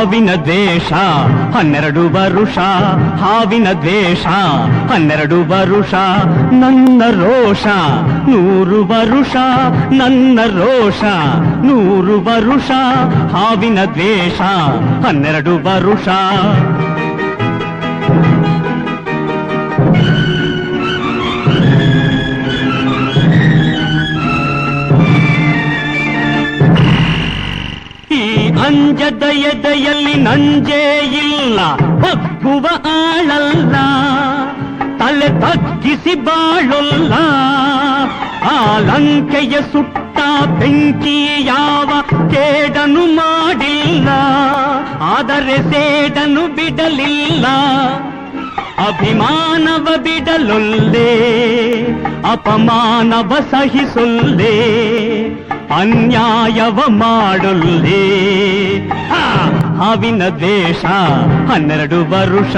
ಹಾವಿನ ದ್ವೇಷ 12 ವರುಷ, ಹಾವಿನ ದ್ವೇಷ 12 ವರುಷ, ನನ್ನ ರೋಷ 100 ವರುಷ, ನನ್ನ ರೋಷ 100 ವರುಷ, ಹಾವಿನ ದ್ವೇಷ 12 ವರುಷ. ಅಂಜದ ಎದೆಯಲ್ಲಿ ನಂಜೇ ಇಲ್ಲ, ಬಗ್ಗುವ ಆಳಲ್ಲ, ತಲೆ ತಗ್ಗಿಸಿ ಬಾಳೊಲ್ಲ. ಆ ಲಂಕೆಯ ಸುಟ್ಟ ಬೆಂಕಿ ಯಾವ ಕೇಡನು ಮಾಡಿಲ್ಲ, ಆದರೆ ಸೇಡನು ಬಿಡಲಿಲ್ಲ. ಅಭಿಮಾನವ ಬಿಡಲೊಲ್ಲೆ, ಅಪಮಾನವ ಸಹಿಸೊಲ್ಲೆ, ಅನ್ಯಾಯವ ಮಾಡೊಲ್ಲೆ. ಹಾವಿನ ದ್ವೇಷ 12 ವರುಷ.